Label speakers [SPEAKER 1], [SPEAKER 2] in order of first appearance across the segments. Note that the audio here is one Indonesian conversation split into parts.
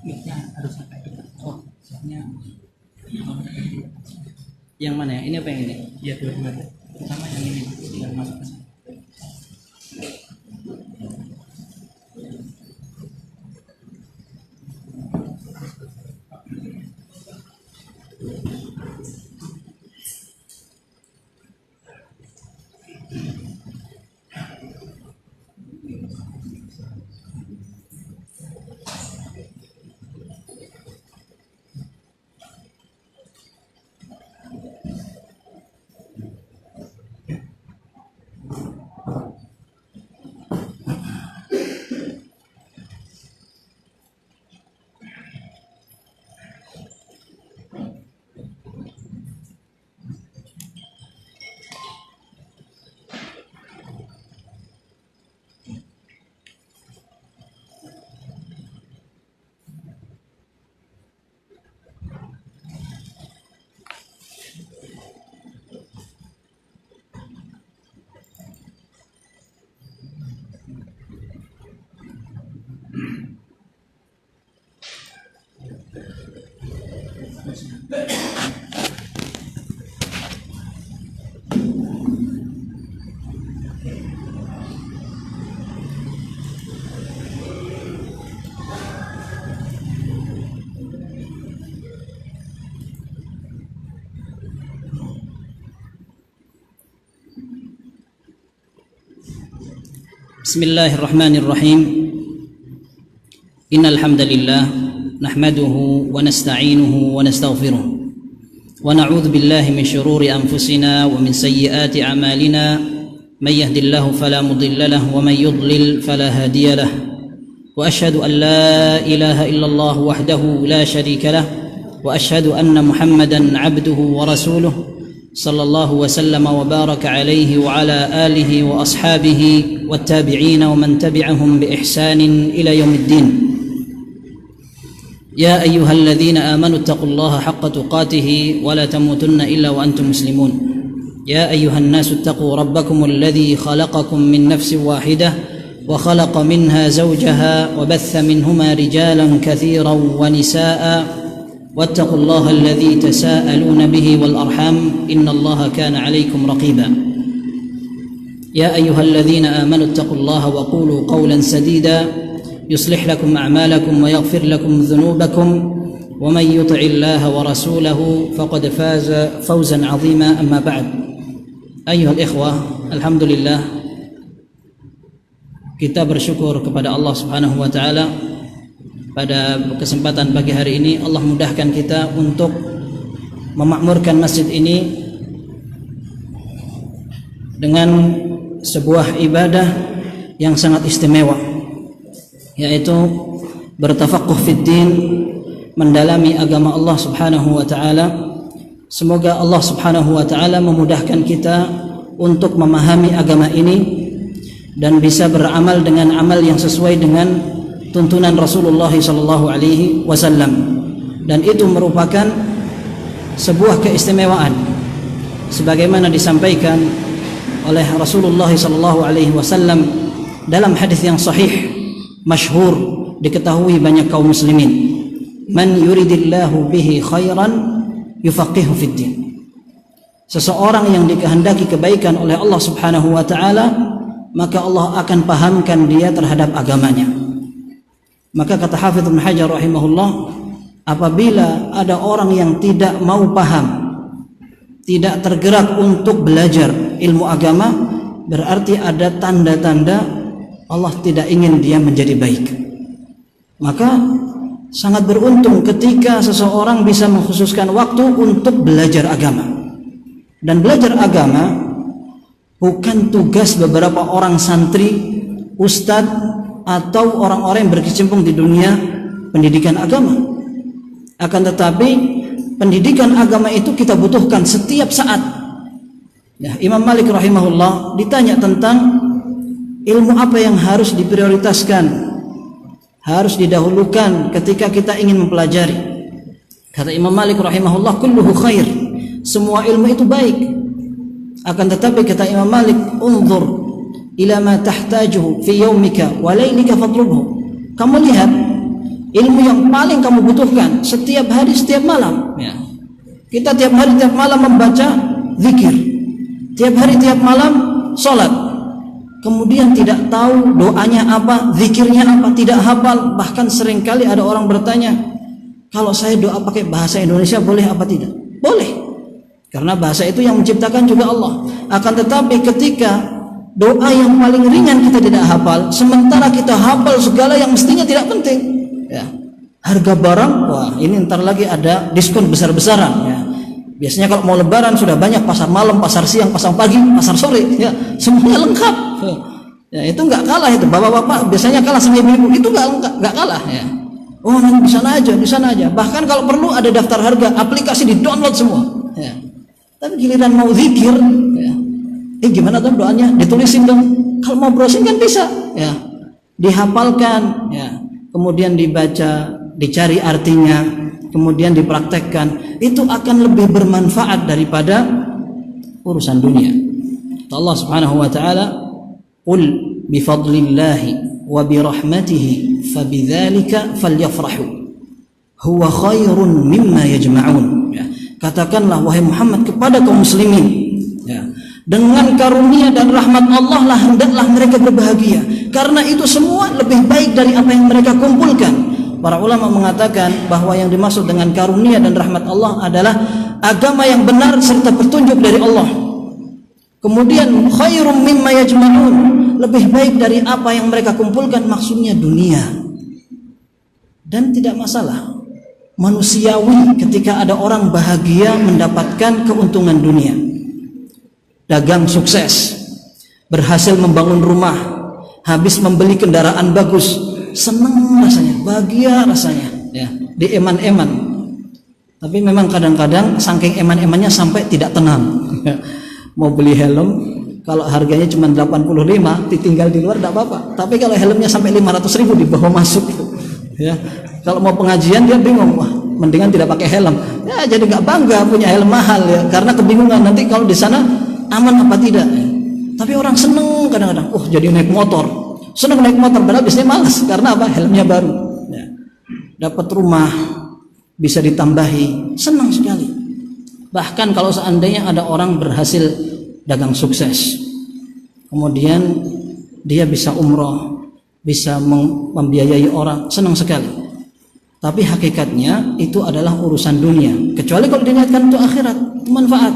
[SPEAKER 1] mic-nya harus sampai dekat. Oh, soalnya
[SPEAKER 2] Yang mana ya? Ini apa yang ini?
[SPEAKER 1] ya dua-duanya. Pertama yang ini yang masuk ke sana.
[SPEAKER 2] Bismillahirrahmanirrahim. Innal hamdalillah nahmaduhu wa nasta'inuhu wa nastaghfiruh wa na'udzu billahi min shururi anfusina wa min sayyiati a'malina may yahdihillahu fala mudilla lahu wa may yudlil fala hadiya lahu wa asyhadu an la ilaha illallah wahdahu la syarika lahu wa asyhadu anna Muhammadan 'abduhu wa rasuluh sallallahu wasallam wa baraka alaihi wa ala alihi wa ashabihi wa tabi'ina wa man tabi'ahum bi ihsanin ila yaumiddin. Ya ayyuhalladzina amanu taqullaha haqqa tuqatih wa la tamutunna illa wa antum muslimun. Ya ayyuhan nasu taqu rabbakum alladzi khalaqakum min nafsin wahidah wa khalaqa minha zawjaha wa batha minhuma rijalan katsiran wa nisaa'a واتقوا الله الذي تساءلون به والأرحام إن الله كان عليكم رقيبا يا أيها الذين آمنوا اتقوا الله وقولوا قولا سديدا يصلح لكم أعمالكم ويغفر لكم ذنوبكم ومن يطع الله ورسوله فقد فاز فوزا عظيما. أما بعد أيها الإخوة, alhamdulillah kita bersyukur kepada Allah Subhanahu wa taala. Pada kesempatan pagi hari ini Allah mudahkan kita untuk memakmurkan masjid ini dengan sebuah ibadah yang sangat istimewa, yaitu bertafaqquh fid din, mendalami agama Allah Subhanahu wa taala. Semoga Allah Subhanahu wa taala memudahkan kita untuk memahami agama ini dan bisa beramal dengan amal yang sesuai dengan tuntunan Rasulullah sallallahu alaihi wasallam, dan itu merupakan sebuah keistimewaan sebagaimana disampaikan oleh Rasulullah sallallahu alaihi wasallam dalam hadis yang sahih masyhur, diketahui banyak kaum muslimin, man yuridillahu bihi khairan yufaqihu fid din. Seseorang yang dikehendaki kebaikan oleh Allah Subhanahu wa taala, maka Allah akan pahamkan dia terhadap agamanya. Maka kata Hafidz Ibnu Hajar rahimahullah, apabila ada orang yang tidak mau paham, tidak tergerak untuk belajar ilmu agama, berarti ada tanda-tanda Allah tidak ingin dia menjadi baik. Maka sangat beruntung ketika seseorang bisa mengkhususkan waktu untuk belajar agama. Dan belajar agama bukan tugas beberapa orang santri, ustadz, atau orang-orang yang berkecimpung di dunia pendidikan agama. Akan tetapi pendidikan agama itu kita butuhkan setiap saat. Ya, Imam Malik rahimahullah ditanya tentang ilmu apa yang harus diprioritaskan, harus didahulukan ketika kita ingin mempelajari. Kata Imam Malik rahimahullah, kulluhu khair, semua ilmu itu baik. Akan tetapi kata Imam Malik, unzur ila ma tahtajuhu fi yaumika wa lailika fatlubhu. Kamu lihat ilmu yang paling kamu butuhkan setiap hari, setiap malam. Ya. Kita tiap hari, tiap malam membaca zikir, tiap hari, tiap malam sholat. Kemudian tidak tahu doanya apa, zikirnya apa, tidak hafal. Bahkan seringkali ada orang bertanya, kalau saya doa pakai bahasa Indonesia boleh apa tidak? Boleh, karena bahasa itu yang menciptakan juga Allah. Akan tetapi ketika doa yang paling ringan kita tidak hafal, sementara kita hafal segala yang mestinya tidak penting, ya. Harga barang, wah ini ntar lagi ada diskon besar-besaran, ya. Biasanya kalau mau lebaran sudah banyak pasar malam, pasar siang, pasar pagi, pasar sore, ya, semuanya lengkap. Ya, itu nggak kalah itu. Bapak-bapak biasanya kalah sama ibu-ibu, itu nggak kalah, ya. Oh, nanti di sana aja, di sana aja. Bahkan kalau perlu ada daftar harga, aplikasi di-download semua, ya. Tapi giliran mau zikir, ya. Gimana tuh doanya? Ditulisin dong. Kalau mau browsing kan bisa, ya. Dihafalkan, ya. Kemudian dibaca, dicari artinya, kemudian dipraktekkan. Itu akan lebih bermanfaat daripada urusan dunia. Allah Subhanahu wa taala, "Qul bi fadlillahi wa bi rahmatihi fabidzalika falyafrahu huwa khairun mimma yajma'un." Ya. Katakanlah wahai Muhammad kepada kaum muslimin, ya, dengan karunia dan rahmat Allah lah hendaklah mereka berbahagia, karena itu semua lebih baik dari apa yang mereka kumpulkan. Para ulama mengatakan bahwa yang dimaksud dengan karunia dan rahmat Allah adalah agama yang benar serta petunjuk dari Allah. Kemudian khairum mimma yajma'un, lebih baik dari apa yang mereka kumpulkan, maksudnya dunia. Dan tidak masalah, manusiawi ketika ada orang bahagia mendapatkan keuntungan dunia. Dagang sukses, berhasil membangun rumah, habis membeli kendaraan bagus, senang rasanya, bahagia rasanya, ya, dieman-eman. Tapi memang kadang-kadang saking eman-emannya sampai tidak tenang. Mau beli helm, kalau harganya cuma 85, ditinggal di luar tidak apa-apa. Tapi kalau helmnya sampai 500.000 dibawa masuk, ya. Kalau mau pengajian dia bingung, wah, mendingan tidak pakai helm. Ya, jadi nggak bangga punya helm mahal, ya, karena kebingungan nanti kalau di sana aman apa tidak. Tapi orang seneng kadang-kadang, jadi naik motor. Senang naik motor, padahal biasanya malas karena apa? Helmnya baru, ya. Dapat rumah bisa ditambahi, senang sekali. Bahkan kalau seandainya ada orang berhasil dagang sukses, kemudian dia bisa umroh, bisa membiayai orang, senang sekali. Tapi hakikatnya itu adalah urusan dunia, kecuali kalau diniatkan untuk akhirat, manfaat.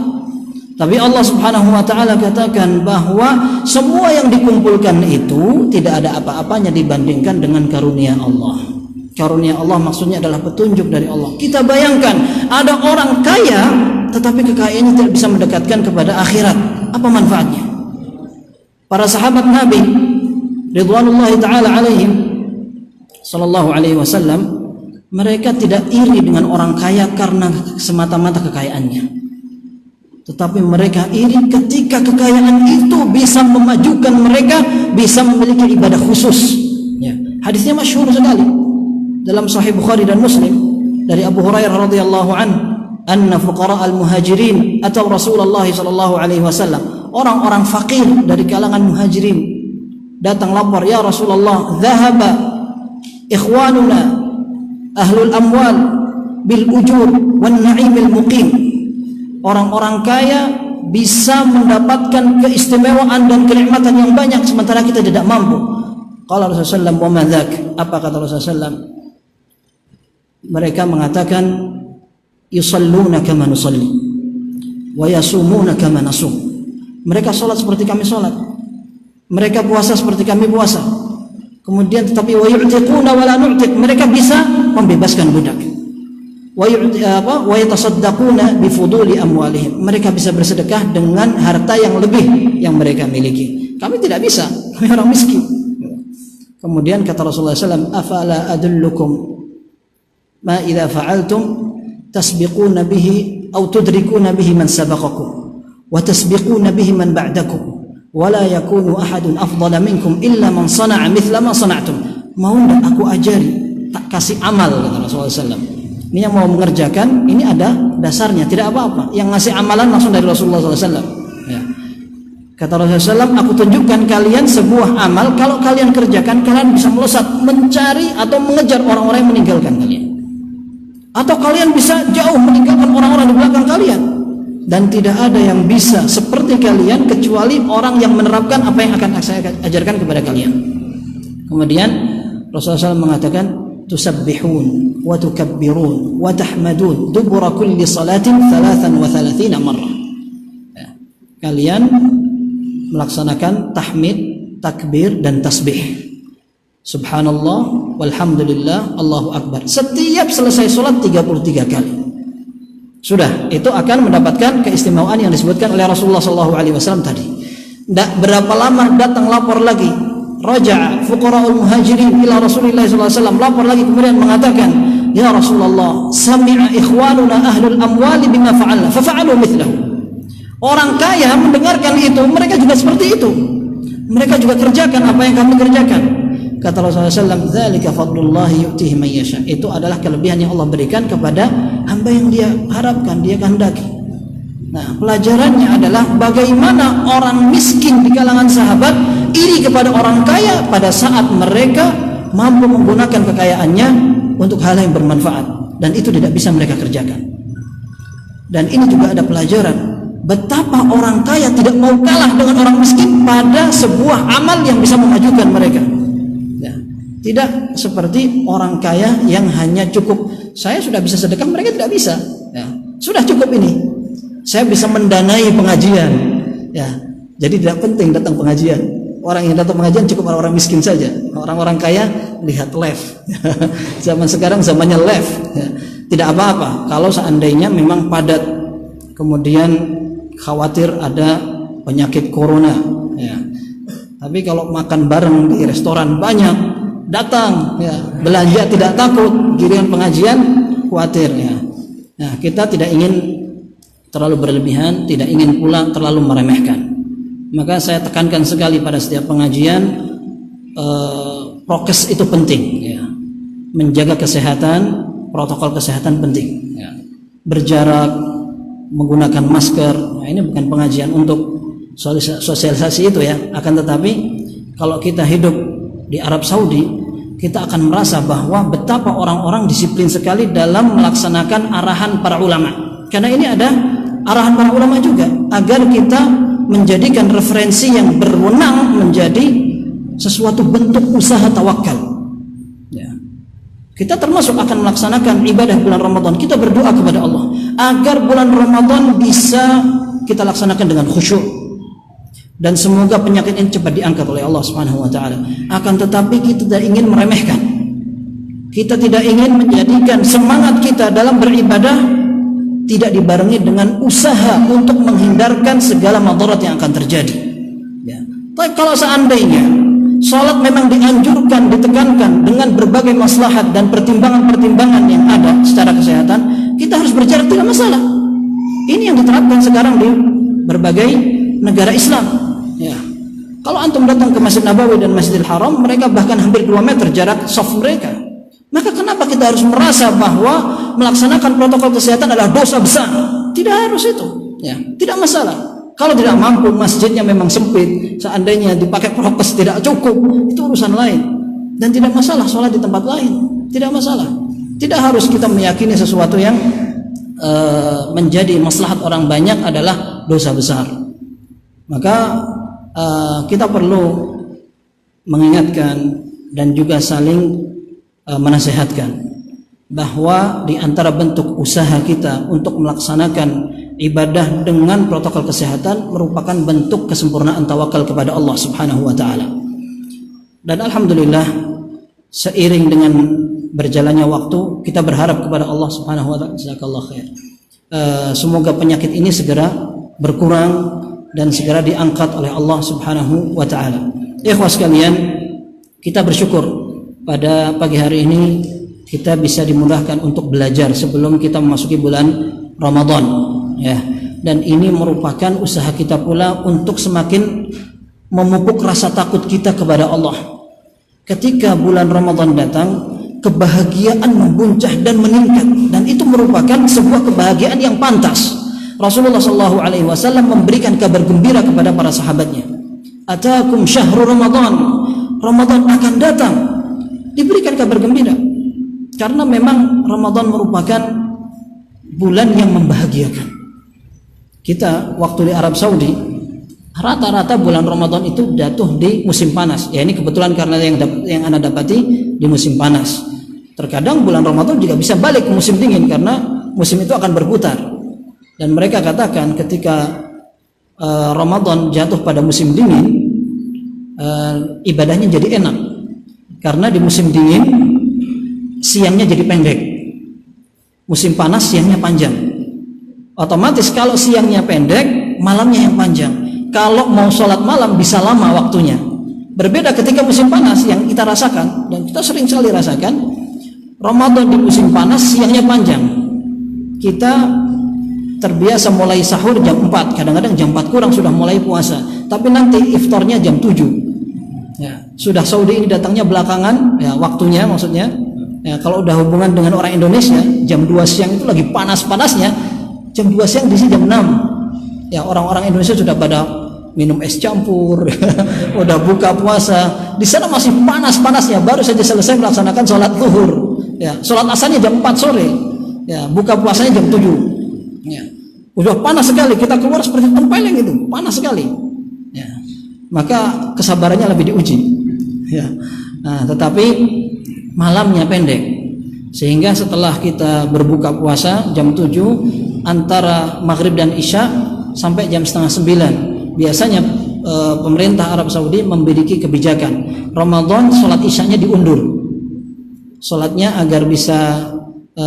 [SPEAKER 2] Tapi Allah Subhanahu wa taala katakan bahwa semua yang dikumpulkan itu tidak ada apa-apanya dibandingkan dengan karunia Allah. Karunia Allah maksudnya adalah petunjuk dari Allah. Kita bayangkan ada orang kaya tetapi kekayaannya tidak bisa mendekatkan kepada akhirat. Apa manfaatnya? Para sahabat Nabi ridwanullahi taala alaihim sallallahu alaihi wasallam, mereka tidak iri dengan orang kaya karena semata-mata kekayaannya. Tetapi mereka iri ketika kekayaan itu bisa memajukan mereka, bisa memiliki ibadah khusus, ya. Hadisnya masyhur sekali dalam Sahih Bukhari dan Muslim dari Abu Hurairah radhiyallahu anhu, anna fuqara al-muhajirin atau Rasulullah sallallahu alaihi wasallam, orang-orang fakir dari kalangan muhajirin datang lapor, ya Rasulullah, dhahaba ikhwanuna ahlul amwal bil ujur wan na'imil muqim. Orang-orang kaya bisa mendapatkan keistimewaan dan kenikmatan yang banyak sementara kita tidak mampu. Qala Rasulullah sallallahu alaihi wasallam, apa kata Rasulullah? Mereka mengatakan yusalluna kama nusalli wa yasumuna kama nasum. Mereka salat seperti kami salat, mereka puasa seperti kami puasa. Kemudian tetapi wa yu'tiquna wa la nu'tiq, mereka bisa membebaskan budak. Wa yatasaddaquna bi fuduli amwalihim, mereka bisa bersedekah dengan harta yang lebih yang mereka miliki. Kami tidak bisa, kami orang miskin. Kemudian kata Rasulullah SAW, afala adullukum ma idza fa'altum tasbiquna bihi aw tudrikuna bihi man sabaqakum wa tasbiquna bihi man ba'dakum wa la yakunu ahadun afdala minkum illa man sana'a mithla ma sana'tum. Mau enggak aku ajari, tak kasih amal, kata Rasulullah SAW. Ini yang mau mengerjakan, ini ada dasarnya, tidak apa-apa. Yang ngasih amalan langsung dari Rasulullah SAW, ya. Kata Rasulullah SAW, aku tunjukkan kalian sebuah amal, kalau kalian kerjakan, kalian bisa melesat mencari atau mengejar orang-orang yang meninggalkan kalian, atau kalian bisa jauh meninggalkan orang-orang di belakang kalian. Dan tidak ada yang bisa seperti kalian kecuali orang yang menerapkan apa yang akan saya ajarkan kepada kalian. Kemudian Rasulullah SAW mengatakan, tusabbihun wa tukabbirun wa tahmadun dubura kulli salatin 33 marrah. Ya. Kalian melaksanakan tahmid, takbir dan tasbih. Subhanallah, walhamdulillah, Allahu Akbar. Setiap selesai sholat 33 kali. Sudah, itu akan mendapatkan keistimewaan yang disebutkan oleh Rasulullah SAW tadi. Berapa lama datang lapor lagi, raja'a fuqara'ul muhajirin ila Rasulullah SAW, lapor lagi kemudian mengatakan, ya Rasulullah, sami'a ikhwanuna ahlul amwali bima fa'alna fafa'alu mithlahu. Orang kaya mendengarkan itu, mereka juga seperti itu, mereka juga kerjakan apa yang kami kerjakan. Kata Rasulullah SAW, dzalika fadlullahi yu'tihi man yasha. Itu adalah kelebihan yang Allah berikan kepada hamba yang dia harapkan, dia kehendaki. Nah, pelajarannya adalah bagaimana orang miskin di kalangan sahabat iri kepada orang kaya pada saat mereka mampu menggunakan kekayaannya untuk hal yang bermanfaat, dan itu tidak bisa mereka kerjakan. Dan ini juga ada pelajaran betapa orang kaya tidak mau kalah dengan orang miskin pada sebuah amal yang bisa memajukan mereka. Ya, tidak seperti orang kaya yang hanya cukup, saya sudah bisa sedekah, mereka tidak bisa. Ya, sudah cukup ini, saya bisa mendanai pengajian. Ya, jadi tidak penting datang pengajian. Orang yang datang pengajian cukup orang miskin saja. Orang-orang kaya lihat live. Zaman sekarang zamannya live. Ya, tidak apa-apa kalau seandainya memang padat, kemudian khawatir ada penyakit corona. Ya. Tapi kalau makan bareng di restoran banyak, datang, ya, belanja tidak takut, giliran pengajian khawatir. Ya. Nah, kita tidak ingin terlalu berlebihan, tidak ingin pula terlalu meremehkan. Maka saya tekankan sekali pada setiap pengajian, prokes itu penting. Ya. Menjaga kesehatan, protokol kesehatan penting. Ya. Berjarak, menggunakan masker. Nah, ini bukan pengajian untuk sosialisasi itu ya. Akan tetapi kalau kita hidup di Arab Saudi, kita akan merasa bahwa betapa orang-orang disiplin sekali dalam melaksanakan arahan para ulama. Karena ini ada arahan para ulama juga, agar kita menjadikan referensi yang berwenang menjadi sesuatu bentuk usaha tawakal. Ya. Kita termasuk akan melaksanakan ibadah bulan Ramadan. Kita berdoa kepada Allah agar bulan Ramadan bisa kita laksanakan dengan khusyuk, dan semoga penyakit ini cepat diangkat oleh Allah Subhanahu wa taala. Akan tetapi kita tidak ingin meremehkan. Kita tidak ingin menjadikan semangat kita dalam beribadah tidak dibarengi dengan usaha untuk menghindarkan segala madarat yang akan terjadi. Ya. Tapi kalau seandainya salat memang dianjurkan, ditekankan dengan berbagai maslahat dan pertimbangan-pertimbangan yang ada secara kesehatan, kita harus berjarak, tidak masalah. Ini yang diterapkan sekarang di berbagai negara Islam. Ya. Kalau antum datang ke Masjid Nabawi dan Masjidil Haram, mereka bahkan hampir 2 meter jarak saf mereka. Maka kenapa kita harus merasa bahwa melaksanakan protokol kesehatan adalah dosa besar? Tidak harus itu. Ya, tidak masalah. Kalau tidak mampu, masjidnya memang sempit, seandainya dipakai prokes tidak cukup, itu urusan lain. Dan tidak masalah sholat di tempat lain, tidak masalah. Tidak harus kita meyakini sesuatu yang menjadi maslahat orang banyak adalah dosa besar. Maka kita perlu mengingatkan dan juga saling menasihatkan bahwa di antara bentuk usaha kita untuk melaksanakan ibadah dengan protokol kesehatan merupakan bentuk kesempurnaan tawakal kepada Allah Subhanahu wa taala. Dan alhamdulillah, seiring dengan berjalannya waktu, kita berharap kepada Allah Subhanahu wa taala, jazakallahu khair. Semoga penyakit ini segera berkurang dan segera diangkat oleh Allah Subhanahu wa taala. Ikhwas sekalian, kita bersyukur pada pagi hari ini kita bisa dimudahkan untuk belajar sebelum kita memasuki bulan Ramadan, ya. Dan ini merupakan usaha kita pula untuk semakin memupuk rasa takut kita kepada Allah. Ketika bulan Ramadan datang, kebahagiaan membuncah dan meningkat, dan itu merupakan sebuah kebahagiaan yang pantas. Rasulullah Shallallahu Alaihi Wasallam memberikan kabar gembira kepada para sahabatnya. Atakum syahrul Ramadan, Ramadan akan datang. Diberikan kabar gembira karena memang Ramadan merupakan bulan yang membahagiakan. Kita waktu di Arab Saudi rata-rata bulan Ramadan itu jatuh di musim panas. Ya ini kebetulan karena yang Anda dapati di musim panas. Terkadang bulan Ramadan juga bisa balik ke musim dingin karena musim itu akan berputar. Dan mereka katakan ketika Ramadan jatuh pada musim dingin, ibadahnya jadi enak. Karena di musim dingin siangnya jadi pendek. Musim panas siangnya panjang. Otomatis kalau siangnya pendek, malamnya yang panjang. Kalau mau sholat malam bisa lama waktunya. Berbeda ketika musim panas yang kita rasakan, dan kita sering sekali rasakan, Ramadan di musim panas siangnya panjang. Kita terbiasa mulai sahur jam 4, kadang-kadang jam 4 kurang sudah mulai puasa. Tapi nanti iftarnya jam 7. Ya, sudah Saudi ini datangnya belakangan, ya waktunya maksudnya. Ya, kalau udah hubungan dengan orang Indonesia, jam 2 siang itu lagi panas-panasnya. Jam 2 siang di sini jam 6. Ya, orang-orang Indonesia sudah pada minum es campur, udah buka puasa. Di sana masih panas-panasnya, baru saja selesai melaksanakan sholat zuhur. Ya, sholat asarnya jam 4 sore. Ya, buka puasanya jam 7. Ya, udah panas sekali, kita keluar seperti tempeleng itu, panas sekali. Ya, maka kesabarannya lebih diuji. Ya, nah, tetapi malamnya pendek, sehingga setelah kita berbuka puasa jam 7 antara maghrib dan isya sampai jam setengah 9, biasanya pemerintah Arab Saudi memiliki kebijakan Ramadan sholat isyanya diundur, sholatnya agar bisa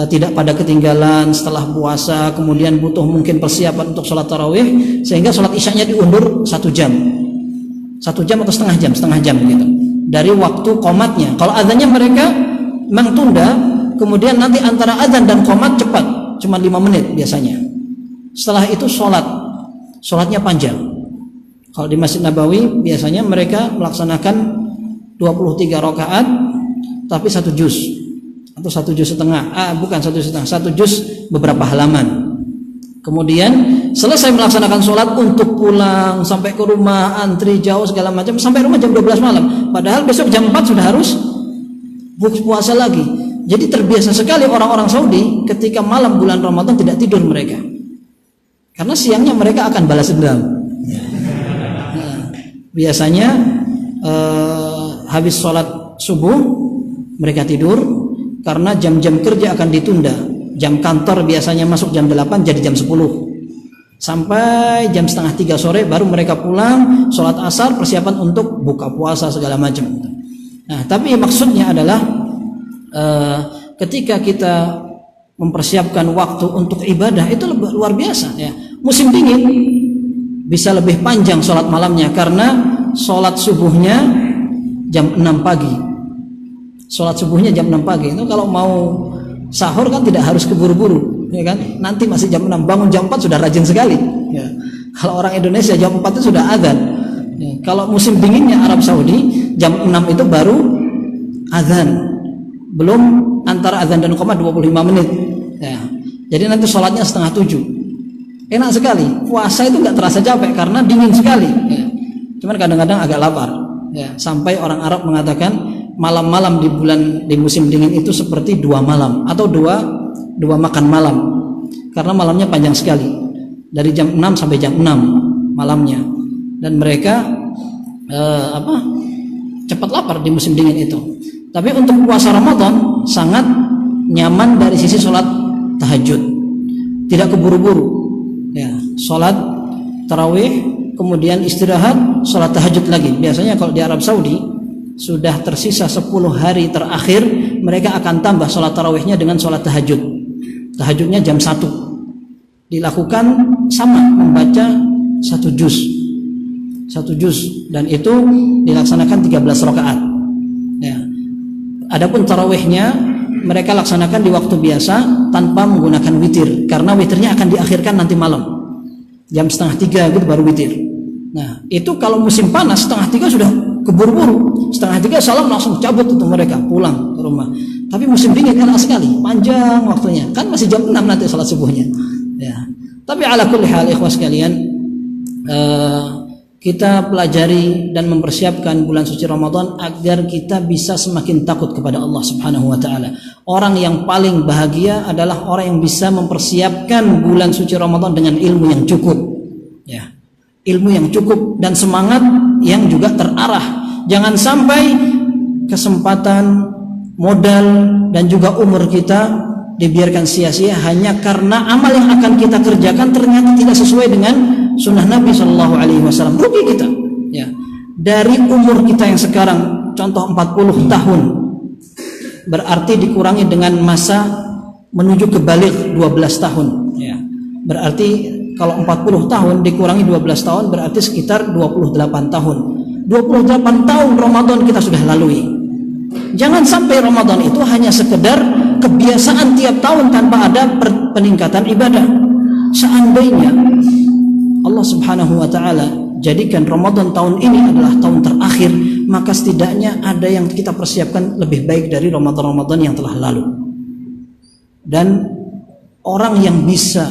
[SPEAKER 2] tidak pada ketinggalan setelah puasa, kemudian butuh mungkin persiapan untuk sholat tarawih, sehingga sholat isyanya diundur 1 jam atau setengah jam gitu dari waktu qomatnya. Kalau azannya mereka memang tunda, kemudian nanti antara azan dan qomat cepat, cuma 5 menit biasanya. Setelah itu sholatnya panjang. Kalau di Masjid Nabawi biasanya mereka melaksanakan 23 rakaat tapi 1 juz atau 1 juz setengah. Bukan 1 juz setengah, 1 juz beberapa halaman. Kemudian selesai melaksanakan sholat untuk pulang sampai ke rumah, antri jauh segala macam, sampai rumah jam 12 malam. Padahal besok jam 4 sudah harus puasa lagi. Jadi terbiasa sekali orang-orang Saudi ketika malam bulan Ramadan tidak tidur mereka. Karena siangnya mereka akan balas dendam. Nah, biasanya habis sholat subuh mereka tidur karena jam-jam kerja akan ditunda. Jam kantor biasanya masuk jam 8 jadi jam 10. Sampai jam setengah 3 sore baru mereka pulang, sholat asar, persiapan untuk buka puasa segala macam. Nah, tapi maksudnya adalah ketika kita mempersiapkan waktu untuk ibadah itu luar biasa ya. Musim dingin bisa lebih panjang sholat malamnya karena sholat subuhnya jam 6 pagi. Sholat subuhnya jam 6 pagi. Itu kalau mau sahur kan tidak harus keburu-buru, ya kan? Nanti masih jam 6, bangun jam 4 sudah rajin sekali. Ya. Kalau orang Indonesia jam 4 itu sudah azan. Ya. Kalau musim dinginnya Arab Saudi jam 6 itu baru azan. Belum antara azan dan qomat 25 menit. Ya. Jadi nanti sholatnya setengah 7. Enak sekali. Puasa itu nggak terasa capek karena dingin sekali. Ya. Cuman kadang-kadang agak lapar. Ya. Sampai orang Arab mengatakan malam-malam di musim dingin itu seperti 2 malam atau dua makan malam. Karena malamnya panjang sekali. Dari jam 6 sampai jam 6 malamnya. Dan mereka cepat lapar di musim dingin itu. Tapi untuk puasa Ramadan sangat nyaman dari sisi sholat tahajud, tidak keburu-buru. Ya, sholat tarawih, kemudian istirahat, sholat tahajud lagi. Biasanya kalau di Arab Saudi sudah tersisa 10 hari terakhir, mereka akan tambah sholat tarawihnya dengan sholat tahajud. Tahajudnya jam 1. Dilakukan sama, membaca 1 juz, dan itu dilaksanakan 13 rakaat. Ya. Adapun tarawihnya mereka laksanakan di waktu biasa tanpa menggunakan witir, karena witirnya akan diakhirkan nanti malam jam setengah 3 gitu baru witir. Nah itu kalau musim panas setengah 3 sudah keburu-buru, setengah 3 salam langsung cabut untuk mereka pulang ke rumah. Tapi musim dingin enak sekali, panjang waktunya, kan masih jam 6 nanti salat subuhnya. Ya. Tapi ala kulli hal ikhwas sekalian, kita pelajari dan mempersiapkan bulan suci Ramadan agar kita bisa semakin takut kepada Allah Subhanahu wa taala. Orang yang paling bahagia adalah orang yang bisa mempersiapkan bulan suci Ramadan dengan ilmu yang cukup. Ya. Ilmu yang cukup dan semangat yang juga terarah. Jangan sampai kesempatan, modal dan juga umur kita dibiarkan sia-sia hanya karena amal yang akan kita kerjakan ternyata tidak sesuai dengan sunnah Nabi Shallallahu Alaihi Wasallam. Rugi kita. Ya. Dari umur kita yang sekarang, contoh 40 tahun, berarti dikurangi dengan masa menuju ke balik 12 tahun. Ya. Berarti kalau 40 tahun dikurangi 12 tahun berarti sekitar 28 tahun. 28 tahun Ramadan kita sudah lalui. Jangan sampai Ramadan itu hanya sekedar kebiasaan tiap tahun tanpa ada peningkatan ibadah. Seandainya Allah Subhanahu wa taala jadikan Ramadan tahun ini adalah tahun terakhir, maka setidaknya ada yang kita persiapkan lebih baik dari Ramadan-Ramadan yang telah lalu. Dan orang yang bisa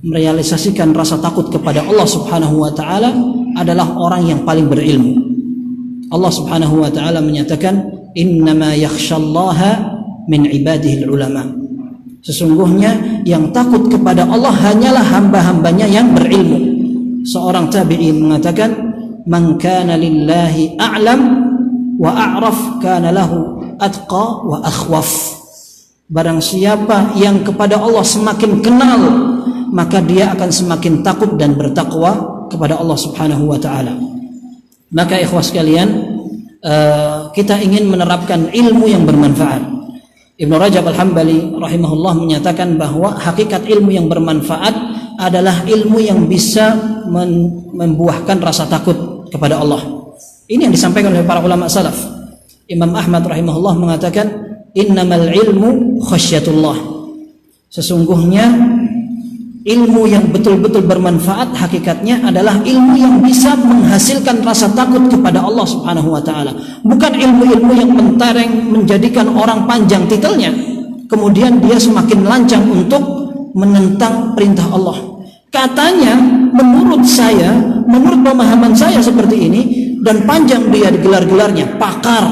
[SPEAKER 2] merealisasikan rasa takut kepada Allah Subhanahu wa taala adalah orang yang paling berilmu. Allah Subhanahu wa taala menyatakan, "Innama yakhsyallaha min ibadihi ulama." Sesungguhnya yang takut kepada Allah hanyalah hamba-hambanya yang berilmu. Seorang tabi'i mengatakan, "Man kana lillahi a'lam wa a'raf kana lahu atqa wa akhwaf." Barang siapa yang kepada Allah semakin kenal, maka dia akan semakin takut dan bertakwa kepada Allah Subhanahu wa taala. Maka ikhwas sekalian, kita ingin menerapkan ilmu yang bermanfaat. Ibnu Rajab Al-Hambali rahimahullah menyatakan bahwa hakikat ilmu yang bermanfaat adalah ilmu yang bisa membuahkan rasa takut kepada Allah. Ini yang disampaikan oleh para ulama salaf. Imam Ahmad rahimahullah mengatakan, "Innamal ilmu khasyatullah." Sesungguhnya ilmu yang betul-betul bermanfaat hakikatnya adalah ilmu yang bisa menghasilkan rasa takut kepada Allah Subhanahu wa taala. Bukan ilmu-ilmu yang mentereng menjadikan orang panjang titelnya, kemudian dia semakin lancang untuk menentang perintah Allah. Katanya, menurut saya, menurut pemahaman saya seperti ini, dan panjang dia di gelar-gelarnya, pakar,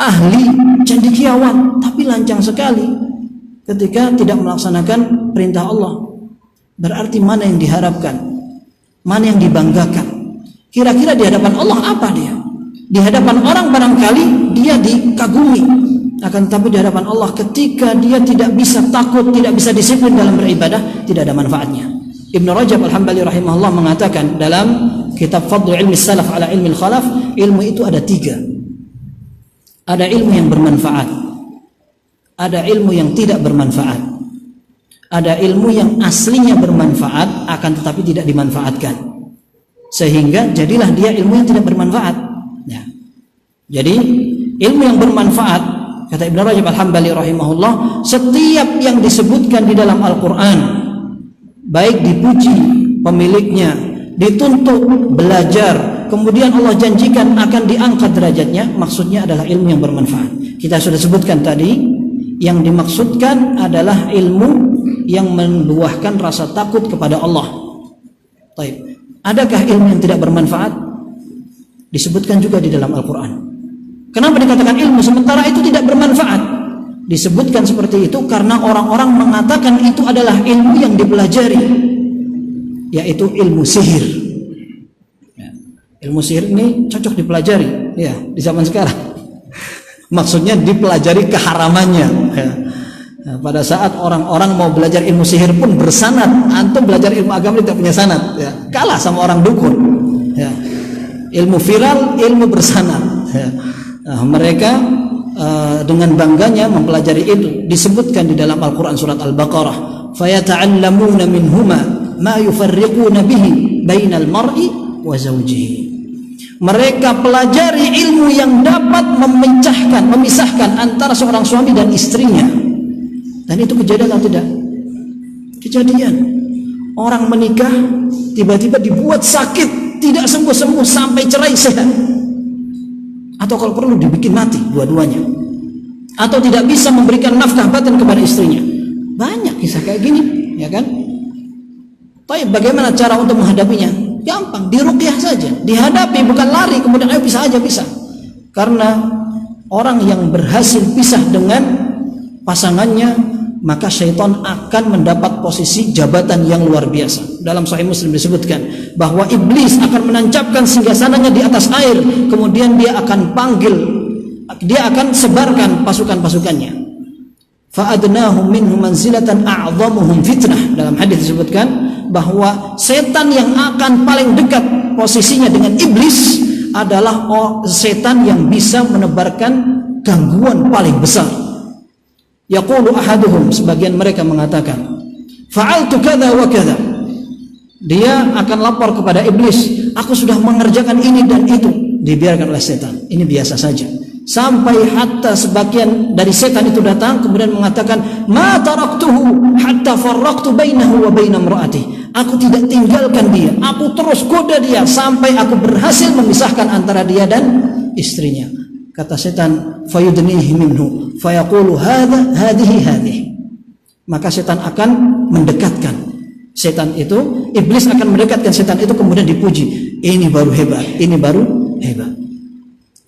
[SPEAKER 2] ahli, cendekiawan, tapi lancang sekali ketika tidak melaksanakan perintah Allah. Berarti mana yang diharapkan? Mana yang dibanggakan? Kira-kira di hadapan Allah apa dia? Di hadapan orang barangkali dia dikagumi, akan tetapi di hadapan Allah ketika dia tidak bisa takut, tidak bisa disiplin dalam beribadah, tidak ada manfaatnya. Ibnu Rajab Al-Hambali rahimahullah mengatakan dalam kitab Fadlu Ilmi Salaf ala Ilmi Khalaf, ilmu itu ada 3. Ada ilmu yang bermanfaat, ada ilmu yang tidak bermanfaat, ada ilmu yang aslinya bermanfaat akan tetapi tidak dimanfaatkan, sehingga jadilah dia ilmu yang tidak bermanfaat. Ya. Jadi ilmu yang bermanfaat, kata Ibnu Rajab Al-Hambali rahimahullah, setiap yang disebutkan di dalam Al-Quran, baik dipuji pemiliknya, dituntut belajar, kemudian Allah janjikan akan diangkat derajatnya, maksudnya adalah ilmu yang bermanfaat. Kita sudah sebutkan tadi, yang dimaksudkan adalah ilmu yang membuahkan rasa takut kepada Allah. Baik. Adakah ilmu yang tidak bermanfaat? Disebutkan juga di dalam Al-Quran. Kenapa dikatakan ilmu sementara itu tidak bermanfaat? Disebutkan seperti itu karena orang-orang mengatakan itu adalah ilmu yang dipelajari, yaitu ilmu sihir. Ya. Ilmu sihir ini cocok dipelajari, ya, di zaman sekarang. Maksudnya dipelajari keharamannya. Ya. Nah, pada saat orang-orang mau belajar ilmu sihir pun bersanad, antum belajar ilmu agama tidak punya sanad, ya. Kalah sama orang dukun. Ya. Ilmu viral, ilmu bersanad. Ya. Nah, mereka dengan bangganya mempelajari itu. Disebutkan di dalam Al-Quran surat Al-Baqarah, fayata'allamuna minhuma ma yufarriquna bihi bainal mar'i wa zawjihi. Mereka pelajari ilmu yang dapat memisahkan antara seorang suami dan istrinya. Dan itu kejadian atau tidak? Kejadian. Orang menikah tiba-tiba dibuat sakit, tidak sembuh-sembuh sampai cerai sehat. Atau kalau perlu dibikin mati dua-duanya. Atau tidak bisa memberikan nafkah batin kepada istrinya. Banyak kisah kayak gini, ya kan? Tapi bagaimana cara untuk menghadapinya? Gampang, diruqyah saja, dihadapi, bukan lari kemudian ayo bisa aja, bisa. Karena orang yang berhasil pisah dengan pasangannya, maka syaitan akan mendapat posisi jabatan yang luar biasa. Dalam Sahih Muslim disebutkan bahwa iblis akan menancapkan singgasananya di atas air, kemudian dia akan panggil, dia akan sebarkan pasukan-pasukannya. Fa'adnahum minhum manzilatan a'dhamuhum fitnah. Dalam hadis disebutkan bahwa setan yang akan paling dekat posisinya dengan iblis adalah setan yang bisa menebarkan gangguan paling besar. Yaqulu ahaduhum, sebagian mereka mengatakan, fa'altu kadza wa kadza. Dia akan lapor kepada iblis, aku sudah mengerjakan ini dan itu. Dibiarkan oleh setan, ini biasa saja. Sampai hatta sebagian dari setan itu datang kemudian mengatakan, ma taraktuhu hatta farraqtu bainahu wa baina imraati. Aku tidak tinggalkan dia, aku terus goda dia sampai aku berhasil memisahkan antara dia dan istrinya. Kata setan, fayudnihi minhu fayaqulu hadhihi. Maka setan akan mendekatkan setan itu, iblis akan mendekatkan setan itu, kemudian dipuji, ini baru hebat, ini baru hebat.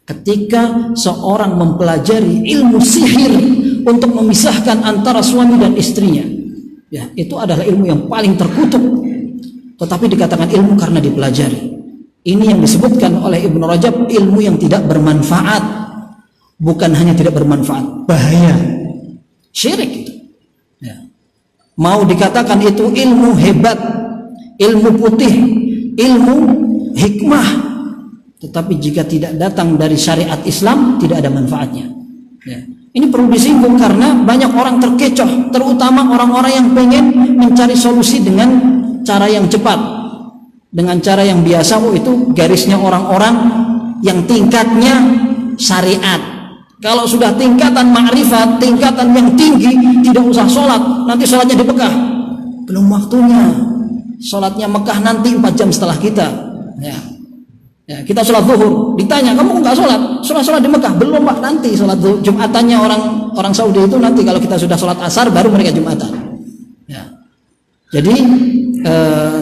[SPEAKER 2] Ketika seorang mempelajari ilmu sihir untuk memisahkan antara suami dan istrinya, ya, itu adalah ilmu yang paling terkutuk, tetapi dikatakan ilmu karena dipelajari. Ini yang disebutkan oleh Ibnu Rajab, ilmu yang tidak bermanfaat. Bukan hanya tidak bermanfaat, bahaya, syirik itu, ya. Mau dikatakan itu ilmu hebat, ilmu putih, ilmu hikmah, tetapi jika tidak datang dari syariat Islam tidak ada manfaatnya, ya. Ini perlu disinggung karena banyak orang terkecoh, terutama orang-orang yang pengen mencari solusi dengan cara yang cepat, dengan cara yang biasa. Itu garisnya orang-orang yang tingkatnya syariat. Kalau sudah tingkatan ma'rifat, tingkatan yang tinggi, tidak usah sholat, nanti sholatnya di Mekah, belum waktunya. Sholatnya Mekah nanti 4 jam setelah kita, ya. Ya, kita sholat zuhur, ditanya kamu nggak sholat di Mekah? Belum Pak, nanti sholat Jumatannya orang Saudi itu nanti kalau kita sudah sholat asar baru mereka Jumatan, ya. Jadi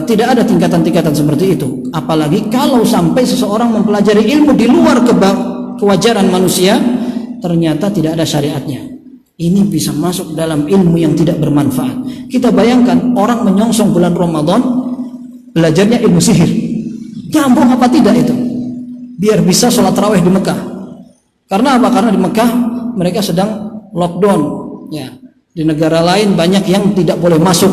[SPEAKER 2] tidak ada tingkatan-tingkatan seperti itu. Apalagi kalau sampai seseorang mempelajari ilmu di luar kewajaran manusia, ternyata tidak ada syariatnya. Ini bisa masuk dalam ilmu yang tidak bermanfaat. Kita bayangkan orang menyongsong bulan Ramadan, belajarnya ilmu sihir. Nyambung apa tidak itu? Biar bisa sholat tarawih di Mekah. Karena apa? Karena di Mekah mereka sedang lockdown, ya. Di negara lain banyak yang tidak boleh masuk.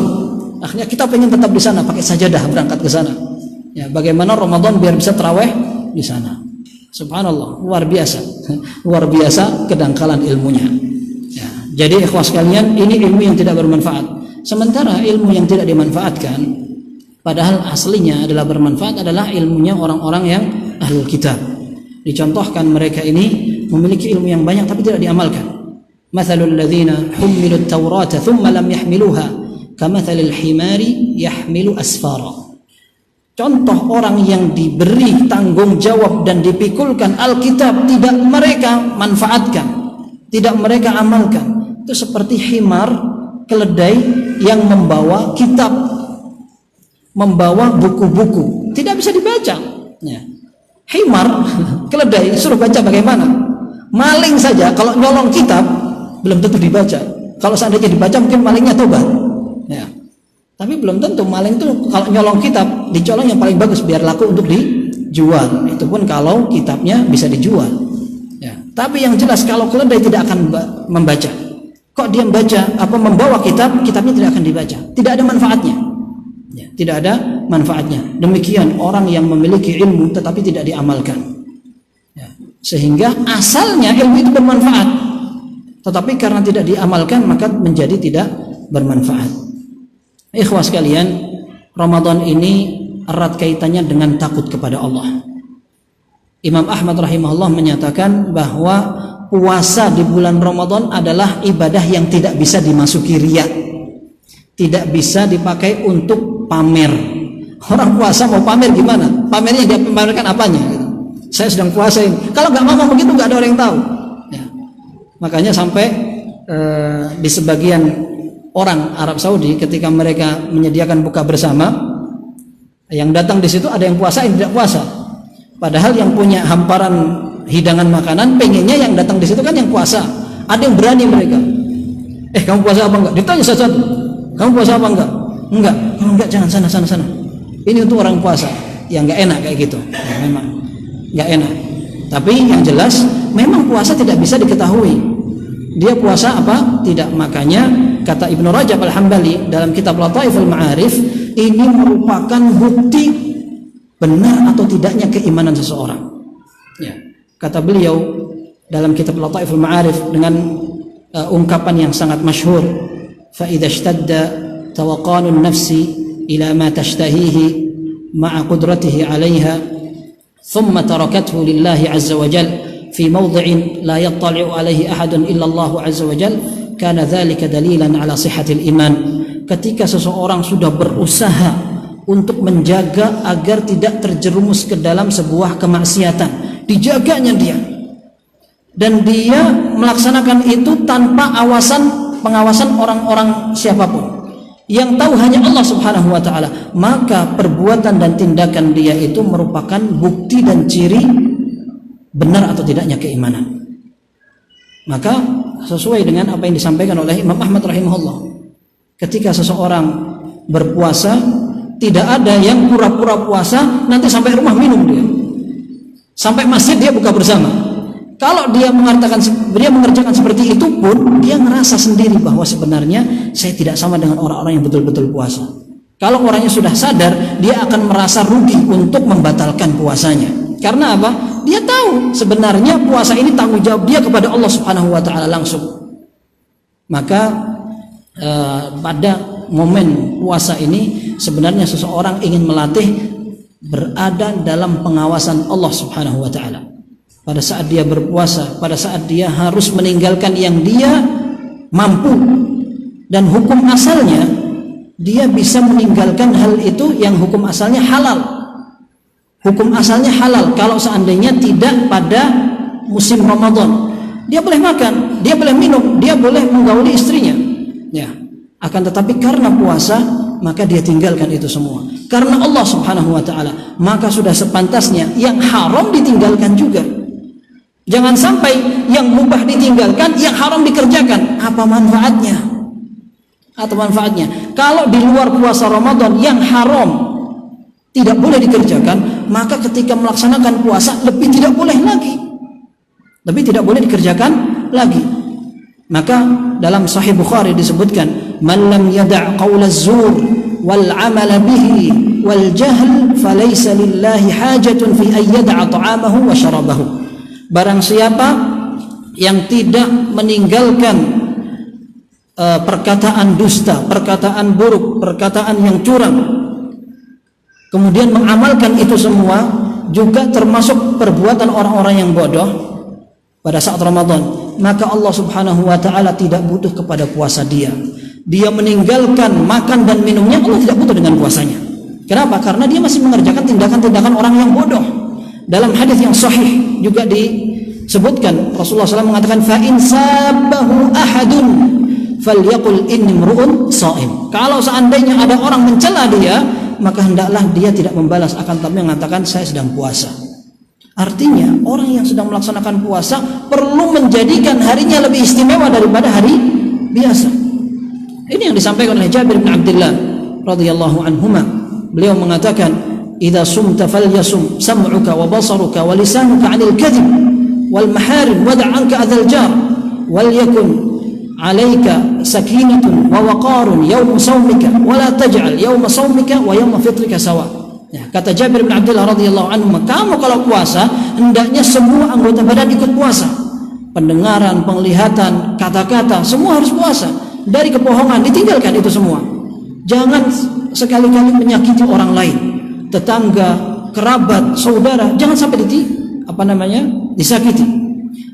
[SPEAKER 2] Akhirnya kita pengen tetap di sana, pakai sajadah berangkat ke sana. Ya, bagaimana Ramadan biar bisa tarawih di sana. Subhanallah, luar biasa, luar biasa kedangkalan ilmunya, ya. Jadi ikhwas sekalian, ini ilmu yang tidak bermanfaat. Sementara ilmu yang tidak dimanfaatkan, padahal aslinya adalah bermanfaat, adalah ilmunya orang-orang yang ahlul kitab. Dicontohkan mereka ini memiliki ilmu yang banyak tapi tidak diamalkan. Mathalul ladzina hummilut taurata thumma lam yahmiluha kamathalil himari yahmilu asfara. Contoh orang yang diberi tanggung jawab dan dipikulkan Alkitab tidak mereka manfaatkan, tidak mereka amalkan, itu seperti himar, keledai yang membawa kitab, membawa buku-buku, tidak bisa dibaca, ya. Himar, keledai, suruh baca bagaimana? Maling saja kalau nyolong kitab belum tentu dibaca. Kalau seandainya dibaca mungkin malingnya tobat, ya. Tapi belum tentu. Maling itu kalau nyolong kitab, dicolong yang paling bagus biar laku untuk dijual. Itu pun kalau kitabnya bisa dijual, ya. Tapi yang jelas kalau keledai tidak akan membaca. Kok dia membawa kitab, kitabnya tidak akan dibaca. Tidak ada manfaatnya, ya, tidak ada manfaatnya. Demikian orang yang memiliki ilmu tetapi tidak diamalkan, ya. Sehingga asalnya ilmu itu bermanfaat, tetapi karena tidak diamalkan maka menjadi tidak bermanfaat. Ikhwas sekalian, Ramadan ini erat kaitannya dengan takut kepada Allah. Imam Ahmad rahimahullah menyatakan bahwa puasa di bulan Ramadan adalah ibadah yang tidak bisa dimasuki riya, tidak bisa dipakai untuk pamer. Orang puasa mau pamer gimana? Pamernya dia pamerkan apanya? Gitu. Saya sedang puasa ini. Kalau nggak ngomong begitu nggak ada orang yang tahu, ya. Makanya sampai di sebagian orang Arab Saudi ketika mereka menyediakan buka bersama, Yang datang di situ ada yang puasa, yang tidak puasa. Padahal yang punya hamparan hidangan makanan pengennya yang datang di situ kan yang puasa. Ada yang berani mereka. Kamu puasa apa enggak? Ditanya satu-satu. Kamu puasa apa enggak? Enggak. Kalau enggak jangan sana. Ini untuk orang puasa. Ya enggak enak kayak gitu. Ya, memang enggak enak. Tapi yang jelas memang puasa tidak bisa diketahui. Dia puasa apa? Tidak. Makanya kata Ibnu Rajab Al-Hambali dalam kitab Lataiful Ma'arif, ini merupakan bukti benar atau tidaknya keimanan seseorang. Ya. Kata beliau dalam kitab Lataiful Ma'arif dengan ungkapan yang sangat masyhur, fa idza ishtadda tawaqanun nafsi ila ma tashtahihi ma'a qudratihi 'alayha thumma tarakathu lillahi 'azza wa jalla fi mawdhi'in la yattali'u 'alaihi ahadun illa Allah 'azza wa jalla kana dzalika dalilan 'ala sihhatil iman. Ketika seseorang sudah berusaha untuk menjaga agar tidak terjerumus ke dalam sebuah kemaksiatan, dijaganya dia, dan dia melaksanakan itu tanpa pengawasan orang-orang siapapun. Yang tahu hanya Allah Subhanahu wa taala, maka perbuatan dan tindakan dia itu merupakan bukti dan ciri benar atau tidaknya keimanan. Maka sesuai dengan apa yang disampaikan oleh Imam Ahmad rahimahullah, ketika seseorang berpuasa, tidak ada yang pura-pura puasa nanti sampai rumah minum dia, sampai masjid dia buka bersama. Kalau dia mengerjakan seperti itu pun, dia ngerasa sendiri bahwa sebenarnya saya tidak sama dengan orang-orang yang betul-betul puasa. Kalau orangnya sudah sadar, dia akan merasa rugi untuk membatalkan puasanya. Karena apa? Dia tahu sebenarnya puasa ini tanggung jawab dia kepada Allah Subhanahu wa taala langsung. Maka pada momen puasa ini sebenarnya seseorang ingin melatih berada dalam pengawasan Allah Subhanahu wa taala. Pada saat dia berpuasa, pada saat dia harus meninggalkan yang dia mampu, dan hukum asalnya dia bisa meninggalkan hal itu yang hukum asalnya halal. Hukum asalnya halal kalau seandainya tidak pada musim Ramadan. Dia boleh makan, dia boleh minum, dia boleh menggauli istrinya. Ya. Akan tetapi karena puasa, maka dia tinggalkan itu semua. Karena Allah Subhanahu wa taala, maka sudah sepantasnya yang haram ditinggalkan juga. Jangan sampai yang mubah ditinggalkan, yang haram dikerjakan. Apa manfaatnya? Atau manfaatnya? Kalau di luar puasa Ramadan yang haram tidak boleh dikerjakan, maka ketika melaksanakan puasa lebih tidak boleh lagi. Lebih tidak boleh dikerjakan lagi. Maka dalam Sahih Bukhari disebutkan, man lam yada' qaula az-zur wal 'amala bihi wal jahl falaysa lillahi hajatun fi an yada'a ta'amahu wa syarabahu. Barang siapa yang tidak meninggalkan perkataan dusta, perkataan buruk, perkataan yang curang, kemudian mengamalkan itu semua, juga termasuk perbuatan orang-orang yang bodoh pada saat Ramadan, maka Allah Subhanahu wa taala tidak butuh kepada puasa dia. Dia meninggalkan makan dan minumnya, Allah tidak butuh dengan puasanya. Kenapa? Karena dia masih mengerjakan tindakan-tindakan orang yang bodoh. Dalam hadis yang sahih juga disebutkan, Rasulullah SAW mengatakan, fa in sabbahu ahadun falyaqul inni mru'un shaim. Kalau seandainya ada orang mencela dia, maka hendaklah dia tidak membalas, akan tapi mengatakan saya sedang puasa. Artinya orang yang sedang melaksanakan puasa perlu menjadikan harinya lebih istimewa daripada hari biasa. Ini yang disampaikan oleh Jabir bin Abdullah radhiyallahu anhuma. Beliau mengatakan, idza sumta falyasum sam'uka wa basaruka wa lisanuka 'anil kadhib wal maharim wada' 'anka adzal jar wal yakun 'alaika sakinatun wa waqarun yawma shaumika wa la taj'al yawma shaumika wa yawma fitrika sawa. Ya, kata Jabir bin Abdullah radhiyallahu anhu, kamu kalau puasa hendaknya semua anggota badan ikut puasa. Pendengaran, penglihatan, kata-kata semua harus puasa. Dari kebohongan ditinggalkan itu semua. Jangan sekali-kali menyakiti orang lain, tetangga, kerabat, saudara, jangan sampai disakiti.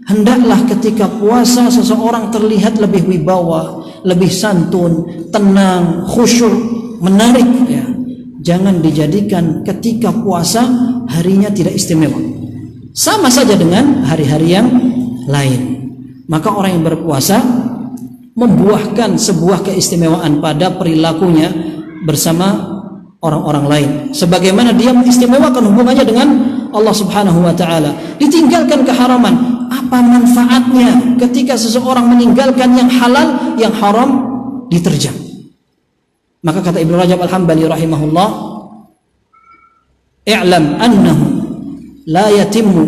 [SPEAKER 2] Hendaklah ketika puasa seseorang terlihat lebih wibawa, lebih santun, tenang, khusyuk, menarik, ya. Jangan dijadikan ketika puasa harinya tidak istimewa, sama saja dengan hari-hari yang lain. Maka orang yang berpuasa membuahkan sebuah keistimewaan pada perilakunya bersama orang-orang lain, sebagaimana dia mengistimewakan hubungannya dengan Allah Subhanahu wa taala. Ditinggalkan keharaman, apa manfaatnya ketika seseorang meninggalkan yang halal, yang haram diterjang? Maka kata Ibnu Rajab Al-Hambali rahimahullah, i'lam annahu la yatimmu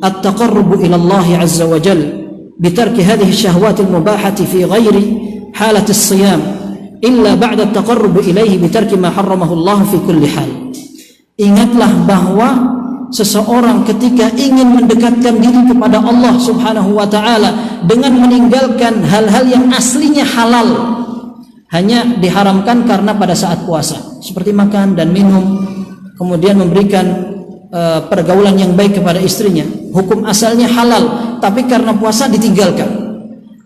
[SPEAKER 2] at-taqarrubu ila Allah azza wa jalla bitarki hadhihi asy-syahawati al-mubahati fi ghairi halati as-siyam illa ba'da at-taqarrub ilaihi bitarki ma harramahu Allah fi kulli hal. Ingatlah bahwa seseorang ketika ingin mendekatkan diri kepada Allah Subhanahu wa taala dengan meninggalkan hal-hal yang aslinya halal, hanya diharamkan karena pada saat puasa, seperti makan dan minum, kemudian memberikan pergaulan yang baik kepada istrinya, hukum asalnya halal, tapi karena puasa ditinggalkan.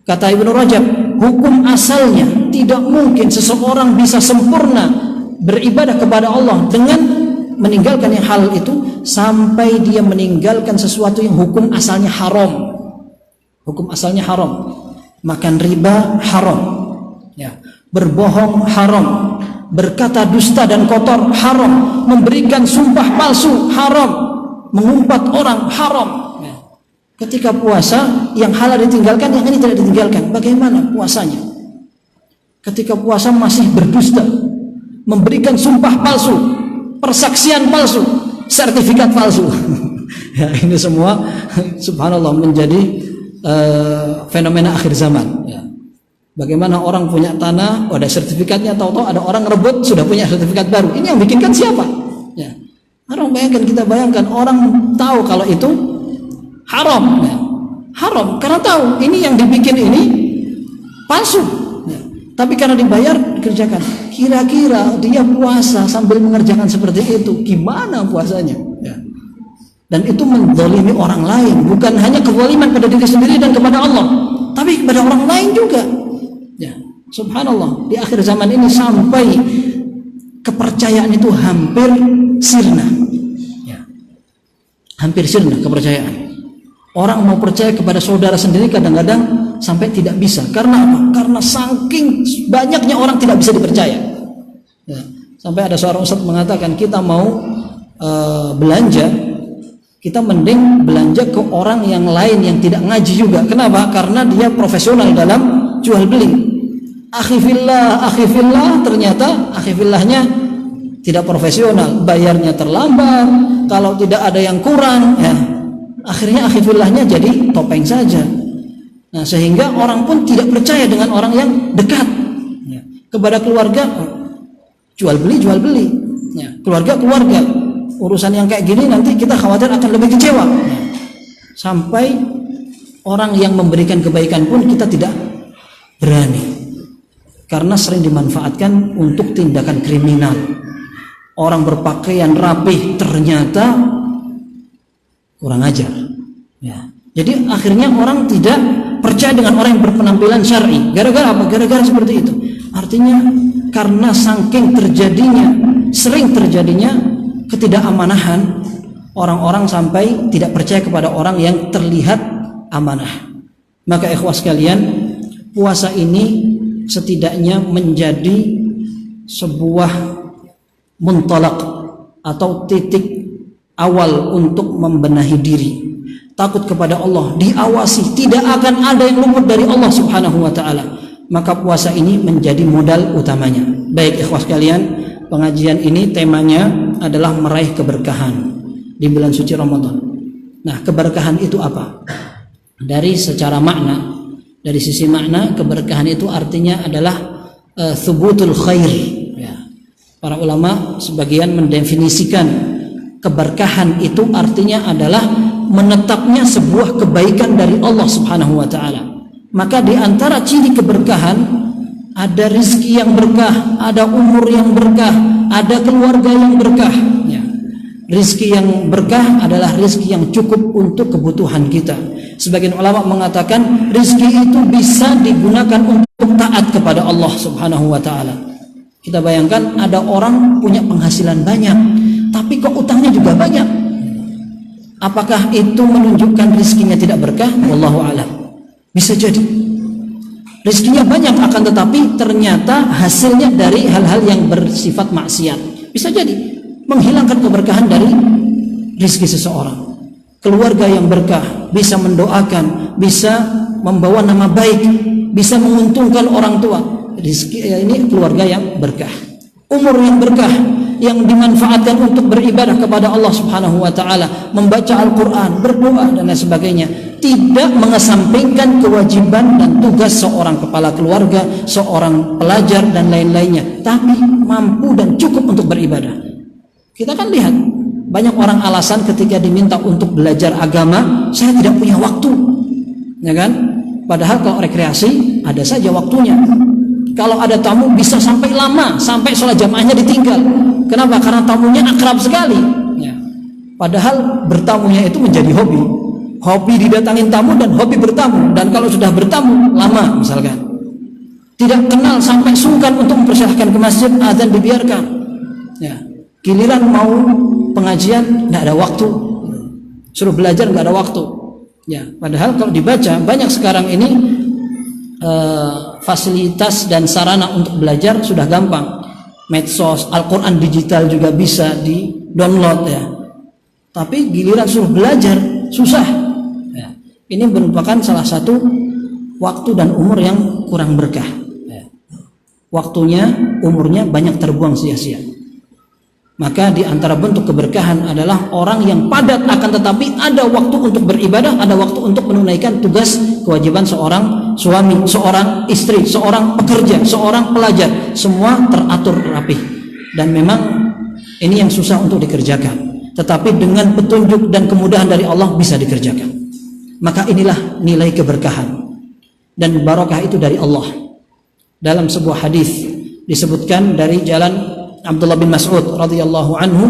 [SPEAKER 2] Kata Ibnu Rajab, hukum asalnya tidak mungkin seseorang bisa sempurna beribadah kepada Allah dengan meninggalkan yang halal itu sampai dia meninggalkan sesuatu yang hukum asalnya haram. Hukum asalnya haram. Makan riba haram, ya. Berbohong haram, berkata dusta dan kotor haram, memberikan sumpah palsu haram, mengumpat orang haram. Ketika puasa yang halal ditinggalkan, yang ini tidak ditinggalkan, bagaimana puasanya? Ketika puasa masih berdusta, memberikan sumpah palsu, persaksian palsu, sertifikat palsu. Ya, ini semua subhanallah menjadi fenomena akhir zaman, ya. Bagaimana orang punya tanah, ada sertifikatnya, tahu-tahu ada orang rebut sudah punya sertifikat baru. Ini yang bikinkan siapa? Ya. Orang kita bayangkan orang tahu kalau itu haram, ya. Haram karena tahu ini yang dibikin ini palsu, ya. Tapi karena dibayar dikerjakan. Kira-kira dia puasa sambil mengerjakan seperti itu, gimana puasanya? Ya. Dan itu menzalimi orang lain, bukan hanya kezaliman pada diri sendiri dan kepada Allah, tapi kepada orang lain juga. Ya, subhanallah, di akhir zaman ini sampai kepercayaan itu hampir sirna, ya. Hampir sirna kepercayaan. Orang mau percaya kepada saudara sendiri kadang-kadang sampai tidak bisa. Karena apa? Karena saking banyaknya orang tidak bisa dipercaya, ya. Sampai ada seorang ustadz mengatakan, kita mau belanja, kita mending belanja ke orang yang lain yang tidak ngaji juga. Kenapa? Karena dia profesional dalam jual beli. Akhifillah, ternyata akhifillahnya tidak profesional, bayarnya terlambat, kalau tidak ada yang kurang, ya, akhirnya akhifillahnya jadi topeng saja. Nah, sehingga orang pun tidak percaya dengan orang yang dekat, ya. Kepada keluarga jual beli, ya. Keluarga urusan yang kayak gini nanti kita khawatir akan lebih kecewa, ya. Sampai orang yang memberikan kebaikan pun kita tidak berani, karena sering dimanfaatkan untuk tindakan kriminal. Orang berpakaian rapih ternyata kurang ajar, ya. Jadi akhirnya orang tidak percaya dengan orang yang berpenampilan syar'i. Gara-gara apa? Gara-gara seperti itu. Artinya karena saking sering terjadinya ketidakamaнаhan, orang-orang sampai tidak percaya kepada orang yang terlihat amanah. Maka ikhwah sekalian, puasa ini setidaknya menjadi sebuah muntalaq atau titik awal untuk membenahi diri, takut kepada Allah, diawasi, tidak akan ada yang luput dari Allah Subhanahu wa taala. Maka puasa ini menjadi modal utamanya. Baik ikhwah sekalian, pengajian ini temanya adalah meraih keberkahan di bulan suci Ramadan. Nah, keberkahan itu apa? Dari secara makna, dari sisi makna, keberkahan itu artinya adalah thubutul khair, ya. Para ulama sebagian mendefinisikan keberkahan itu artinya adalah menetapnya sebuah kebaikan dari Allah Subhanahu wa taala. Maka di antara ciri keberkahan ada rizki yang berkah, ada umur yang berkah, ada keluarga yang berkah, ya. Rizki yang berkah adalah rizki yang cukup untuk kebutuhan kita. Sebagian ulama mengatakan rizki itu bisa digunakan untuk taat kepada Allah Subhanahu wa taala. Kita bayangkan ada orang punya penghasilan banyak, tapi kok utangnya juga banyak. Apakah itu menunjukkan rizkinya tidak berkah? Wallahu a'lam. Bisa jadi rizkinya banyak, akan tetapi ternyata hasilnya dari hal-hal yang bersifat maksiat. bisa jadi menghilangkan keberkahan dari rizki seseorang. Keluarga yang berkah bisa mendoakan, bisa membawa nama baik, bisa menguntungkan orang tua. Rizki ini keluarga yang berkah. Umur yang berkah yang dimanfaatkan untuk beribadah kepada Allah Subhanahu wa taala, membaca Al-Qur'an, berdoa dan lain sebagainya. Tidak mengesampingkan kewajiban dan tugas seorang kepala keluarga, seorang pelajar dan lain-lainnya, tapi mampu dan cukup untuk beribadah. Kita kan lihat banyak orang alasan ketika diminta untuk belajar agama, saya tidak punya waktu, ya kan? Padahal kalau rekreasi ada saja waktunya. Kalau ada tamu bisa sampai lama, sampai sholat jamaahnya ditinggal. Kenapa? Karena tamunya akrab sekali. Ya. Padahal bertamunya itu menjadi hobi. Hobi didatangin tamu dan hobi bertamu. Dan kalau sudah bertamu lama misalkan, tidak kenal sampai sungkan untuk mempersilahkan ke masjid, azan dibiarkan. Ya. Giliran mau pengajian nggak ada waktu, suruh belajar nggak ada waktu. Ya. Padahal kalau dibaca banyak sekarang ini fasilitas dan sarana untuk belajar sudah gampang. Medsos, Al-Quran digital juga bisa di download ya. Tapi giliran suruh belajar susah ya. Ini merupakan salah satu waktu dan umur yang kurang berkah ya. Waktunya, umurnya banyak terbuang sia-sia. Maka di antara bentuk keberkahan adalah orang yang padat akan tetapi ada waktu untuk beribadah, ada waktu untuk menunaikan tugas kewajiban seorang suami, seorang istri, seorang pekerja, seorang pelajar, semua teratur rapi. Dan memang ini yang susah untuk dikerjakan, tetapi dengan petunjuk dan kemudahan dari Allah bisa dikerjakan. Maka inilah nilai keberkahan dan barokah itu dari Allah. Dalam sebuah hadis disebutkan dari jalan Abdullah bin Mas'ud radhiyallahu anhu,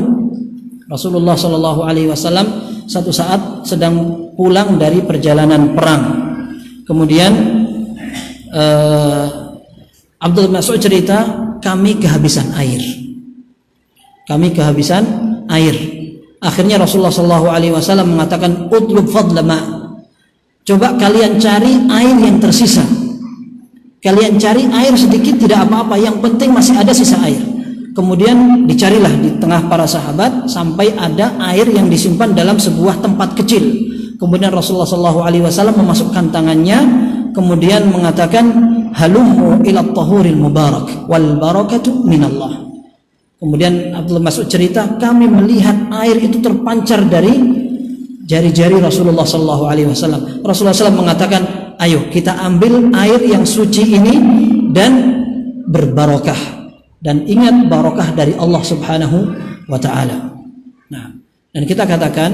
[SPEAKER 2] Rasulullah sallallahu alaihi wasallam satu saat sedang pulang dari perjalanan perang. Kemudian Abdullah bin Mas'ud cerita, kami kehabisan air. Kami kehabisan air. Akhirnya Rasulullah sallallahu alaihi wasallam mengatakan, "Utlub fadla ma." Coba kalian cari air yang tersisa. Kalian cari air sedikit tidak apa-apa, yang penting masih ada sisa air. Kemudian dicarilah di tengah para sahabat sampai ada air yang disimpan dalam sebuah tempat kecil. Kemudian Rasulullah SAW memasukkan tangannya, kemudian mengatakan, "Halummu ila tahuril mubarak wal barakatu minallah." Kemudian Abdullah Mas'ud cerita, kami melihat air itu terpancar dari jari-jari Rasulullah SAW. Rasulullah SAW mengatakan, "Ayo kita ambil air yang suci ini dan berbarokah." Dan ingat barokah dari Allah Subhanahu wa ta'ala. Nah, dan kita katakan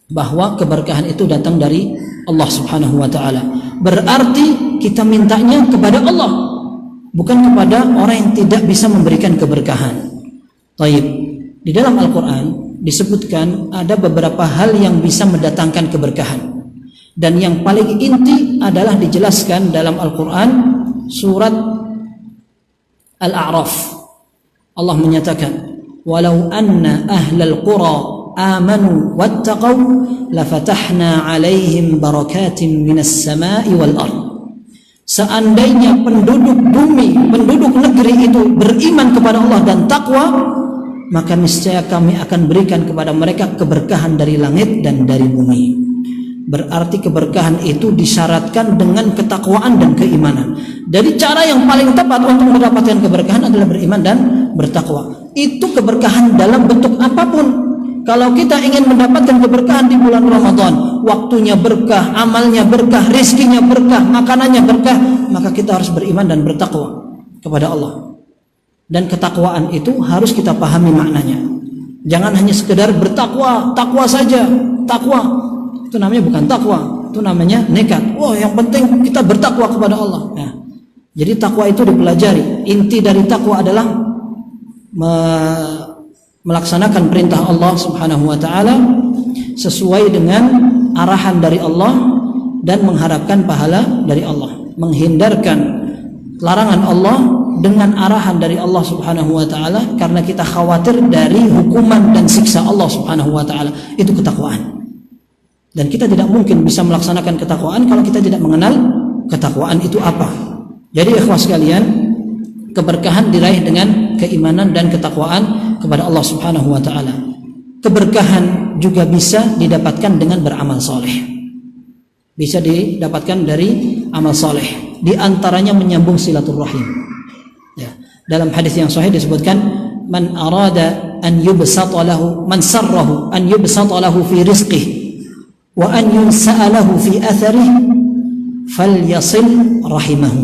[SPEAKER 2] bahwa keberkahan itu datang dari Allah Subhanahu wa ta'ala. Berarti kita mintanya kepada Allah, bukan kepada orang yang tidak bisa memberikan keberkahan. Taib. Di dalam Al-Quran disebutkan ada beberapa hal yang bisa mendatangkan keberkahan. Dan yang paling inti adalah dijelaskan dalam Al-Quran surat Al-A'raf. Allah menyatakan, "Walau anna ahlal qura amanu wattaqau lafatahna 'alaihim barakatin minas sama'i wal ard." Seandainya penduduk bumi, penduduk negeri itu beriman kepada Allah dan takwa, maka niscaya kami akan berikan kepada mereka keberkahan dari langit dan dari bumi. Berarti keberkahan itu disyaratkan dengan ketakwaan dan keimanan. Jadi cara yang paling tepat untuk mendapatkan keberkahan adalah beriman dan bertakwa. Itu keberkahan dalam bentuk apapun. Kalau kita ingin mendapatkan keberkahan di bulan Ramadan, waktunya berkah, amalnya berkah, rizkinya berkah, makanannya berkah, maka kita harus beriman dan bertakwa kepada Allah. Dan ketakwaan itu harus kita pahami maknanya. Jangan hanya sekedar bertakwa, takwa saja, takwa. Itu namanya bukan takwa, itu namanya nekat. Wah, yang penting kita bertakwa kepada Allah. Nah, jadi takwa itu dipelajari. Inti dari takwa adalah melaksanakan perintah Allah Subhanahu wa ta'ala sesuai dengan arahan dari Allah dan mengharapkan pahala dari Allah, menghindarkan larangan Allah dengan arahan dari Allah Subhanahu wa ta'ala karena kita khawatir dari hukuman dan siksa Allah Subhanahu wa ta'ala. Itu ketakwaan. Dan kita tidak mungkin bisa melaksanakan ketakwaan kalau kita tidak mengenal ketakwaan itu apa. Jadi ikhwah sekalian, Keberkahan diraih dengan keimanan dan ketakwaan kepada Allah Subhanahu wa taala. Keberkahan juga bisa didapatkan dengan beramal soleh. Bisa didapatkan dari amal soleh. Di antaranya menyambung silaturahim. Ya. Dalam hadis yang sahih disebutkan, man arada an yubsata lahu, man sarrahu an yubsata lahu fi rizqihi wa an yunsa'a lahu fi atharihi falyasil rahimahu.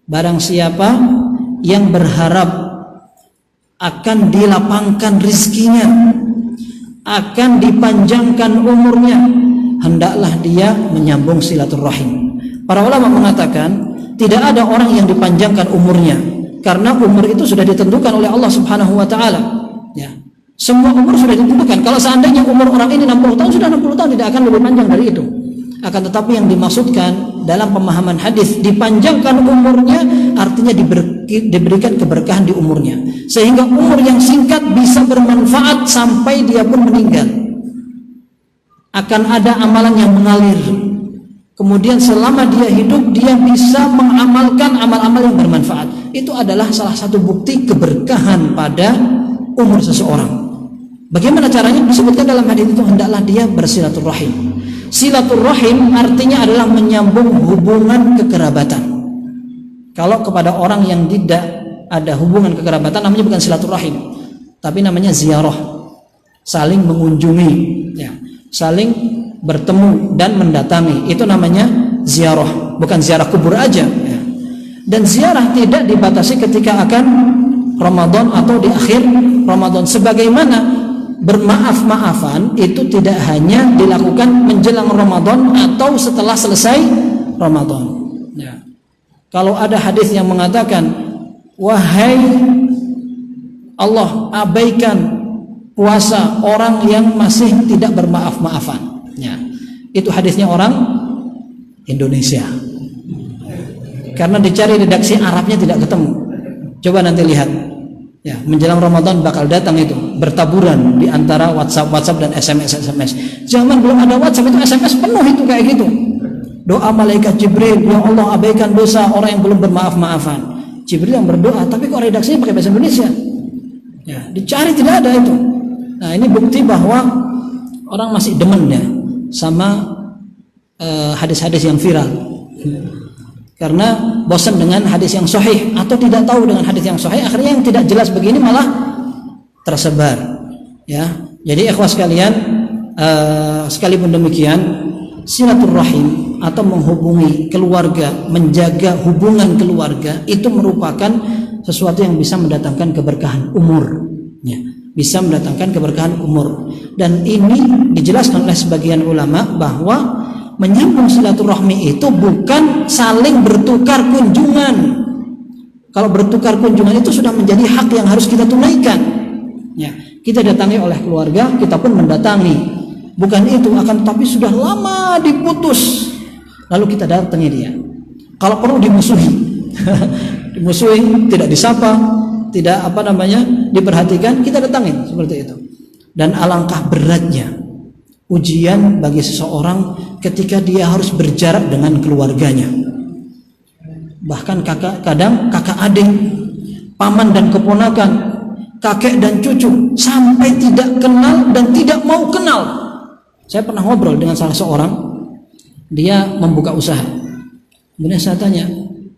[SPEAKER 2] Barang siapa yang berharap akan dilapangkan rizkinya, akan dipanjangkan umurnya, hendaklah dia menyambung silaturahim. Para ulama mengatakan tidak ada orang yang dipanjangkan umurnya, karena umur itu sudah ditentukan oleh Allah Subhanahu wa taala. Ya. Semua umur sudah ditentukan. Kalau seandainya umur orang ini 60 tahun, sudah 60 tahun, tidak akan lebih panjang dari itu. Akan tetapi yang dimaksudkan dalam pemahaman hadis, dipanjangkan umurnya artinya diberikan keberkahan di umurnya, sehingga umur yang singkat bisa bermanfaat sampai dia pun meninggal. Akan ada amalan yang mengalir, kemudian selama dia hidup dia bisa mengamalkan amal-amal yang bermanfaat. Itu adalah salah satu bukti keberkahan pada umur seseorang. Bagaimana caranya? Disebutkan dalam hadis itu, hendaklah dia bersilaturahim. Silaturahim artinya adalah menyambung hubungan kekerabatan. Kalau kepada orang yang tidak ada hubungan kekerabatan, namanya bukan silaturahim, tapi namanya ziarah, saling mengunjungi, ya, saling bertemu dan mendatangi. Itu namanya ziarah, bukan ziarah kubur aja, ya. Dan ziarah tidak dibatasi ketika akan Ramadan atau di akhir Ramadan. Sebagaimana bermaaf-maafan itu tidak hanya dilakukan menjelang Ramadan atau setelah selesai Ramadan. Ya. Kalau ada hadis yang mengatakan, wahai Allah, abaikan puasa orang yang masih tidak bermaaf-maafan. Ya. Itu hadisnya orang Indonesia. Karena dicari redaksi Arabnya tidak ketemu. Coba nanti lihat. Ya, menjelang Ramadan bakal datang itu bertaburan di antara WhatsApp dan SMS. Zaman belum ada WhatsApp, itu SMS penuh itu kayak gitu. Doa malaikat Jibril, ya Allah abaikan dosa orang yang belum bermaaf-maafan. Jibril yang berdoa, tapi kok redaksinya pakai bahasa Indonesia? Ya, dicari tidak ada itu. Nah, ini bukti bahwa orang masih demen ya sama hadis-hadis yang viral. Karena bosan dengan hadis yang sahih atau tidak tahu dengan hadis yang sahih, akhirnya yang tidak jelas begini malah tersebar. Ya, jadi ikhwas sekalian, sekalipun demikian, silaturahim atau menghubungi keluarga, menjaga hubungan keluarga itu merupakan sesuatu yang bisa mendatangkan keberkahan umur. Ya, bisa mendatangkan keberkahan umur. Dan ini dijelaskan oleh sebagian ulama bahwa menyambung silaturahmi itu bukan saling bertukar kunjungan. Kalau bertukar kunjungan itu sudah menjadi hak yang harus kita tunaikan. Ya, kita datangi oleh keluarga, kita pun mendatangi. Bukan itu, akan tapi sudah lama diputus, lalu kita datangi dia. Kalau perlu dimusuhi, dimusuhi, tidak disapa, tidak diperhatikan, kita datangi seperti itu. Dan alangkah beratnya ujian bagi seseorang ketika dia harus berjarak dengan keluarganya. Bahkan kadang kakak adik, paman dan keponakan, kakek dan cucu, sampai tidak kenal dan tidak mau kenal. Saya pernah ngobrol dengan salah seorang, dia membuka usaha. Kemudian saya tanya,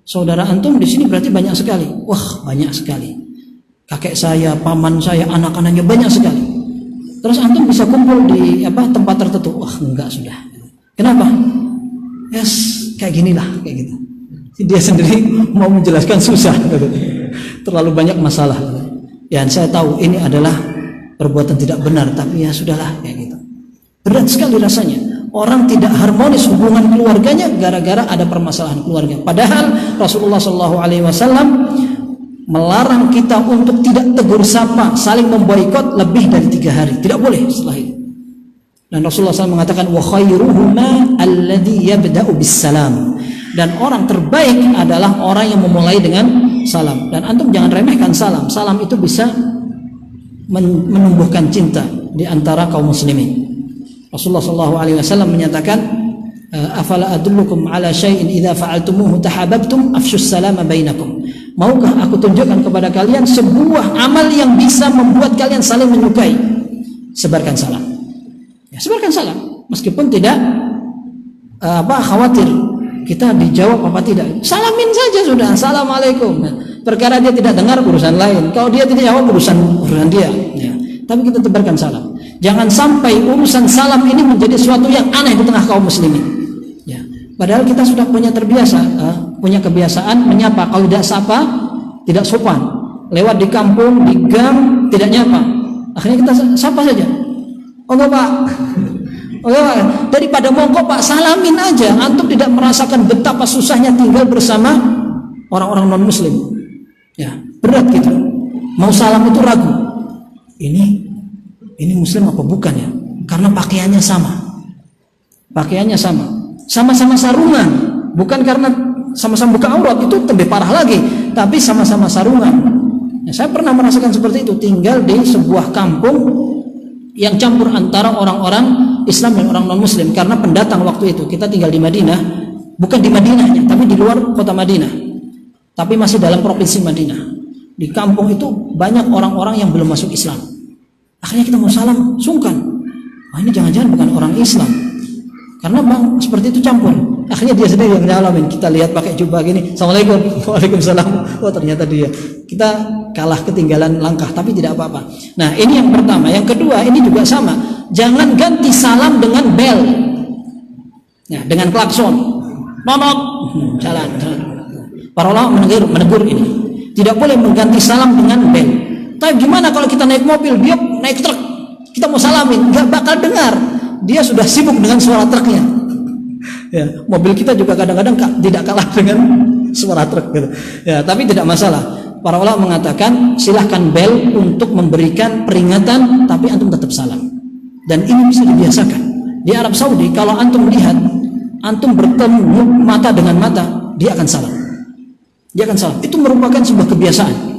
[SPEAKER 2] saudara antum di sini berarti banyak sekali? Wah, banyak sekali. Kakek saya, paman saya, anak-anaknya banyak sekali. Terus antum bisa kumpul di tempat tertentu? Wah, enggak, sudah. Kenapa? Yes, kayak ginilah, kayak gitu. Dia sendiri mau menjelaskan susah, terlalu banyak masalah. Ya, saya tahu ini adalah perbuatan tidak benar, tapi ya sudahlah, kayak gitu. Berat sekali rasanya. Orang tidak harmonis hubungan keluarganya gara-gara ada permasalahan keluarga. Padahal Rasulullah SAW melarang kita untuk tidak tegur sapa, saling memboikot lebih dari 3 hari. Tidak boleh setelah itu. Dan Rasulullah SAW mengatakan, wa khairuhuma alladhi yabda'u bis-salam. Dan orang terbaik adalah orang yang memulai dengan salam. Dan antum jangan remehkan salam. Salam itu bisa menumbuhkan cinta di antara kaum muslimin. Rasulullah SAW menyatakan, afala adullukum ala syai'in idza fa'altumuhu tahabbtum afshus salama bainakum. Maukah aku tunjukkan kepada kalian sebuah amal yang bisa membuat kalian saling menyukai? Sebarkan salam. Ya, sebarkan salam. Meskipun tidak khawatir kita dijawab apa tidak. Salamin saja sudah. Assalamualaikum. Nah, perkara dia tidak dengar urusan lain. Kalau dia tidak jawab urusan dia. Ya. Tapi kita tebarkan salam. Jangan sampai urusan salam ini menjadi sesuatu yang aneh di tengah kaum muslimin. Ya. Padahal kita sudah punya kebiasaan menyapa. Kalau tidak sapa, tidak sopan. Lewat di kampung, di gang, tidak nyapa. Akhirnya kita sapa saja. Oh enggak Pak. Oh enggak. Daripada monggo Pak, salamin aja. Antum tidak merasakan betapa susahnya tinggal bersama orang-orang non muslim. Ya, berat gitu. Mau salam itu ragu. Ini muslim apa bukan ya? Karena pakaiannya sama. Pakaiannya sama. Sama-sama sarungan. Bukan karena sama-sama buka aurat, itu lebih parah lagi. Tapi sama-sama sarungan. Ya, saya pernah merasakan seperti itu. Tinggal di sebuah kampung yang campur antara orang-orang Islam dan orang non-Muslim. Karena pendatang waktu itu, kita tinggal di Madinah. Bukan di Madinahnya, tapi di luar kota Madinah. Tapi masih dalam provinsi Madinah. Di kampung itu banyak orang-orang yang belum masuk Islam. Akhirnya kita mau salam, sungkan. Ini jangan-jangan bukan orang Islam. Karena bang seperti itu campur. Akhirnya dia sendiri yang nyalamin. Kita lihat pakai jubah gini, Assalamualaikum, waalaikumsalam. Oh ternyata dia. Kita kalah, ketinggalan langkah, tapi tidak apa-apa. Nah ini yang pertama. Yang kedua ini juga sama. Jangan ganti salam dengan bel. Ya, dengan klakson. Nonot, jalan. Para ulama menegur ini. Tidak boleh mengganti salam dengan bel. Tapi gimana kalau kita naik mobil, dia naik truk, kita mau salamin, nggak bakal dengar. Dia sudah sibuk dengan suara truknya. Ya, mobil kita juga kadang-kadang tidak kalah dengan suara truk gitu. Ya, tapi tidak masalah. Para ulama mengatakan silahkan bel untuk memberikan peringatan, tapi antum tetap salam. Dan ini bisa dibiasakan. Di Arab Saudi kalau antum melihat, antum bertemu mata dengan mata, dia akan salam. Dia akan salam. Itu merupakan sebuah kebiasaan.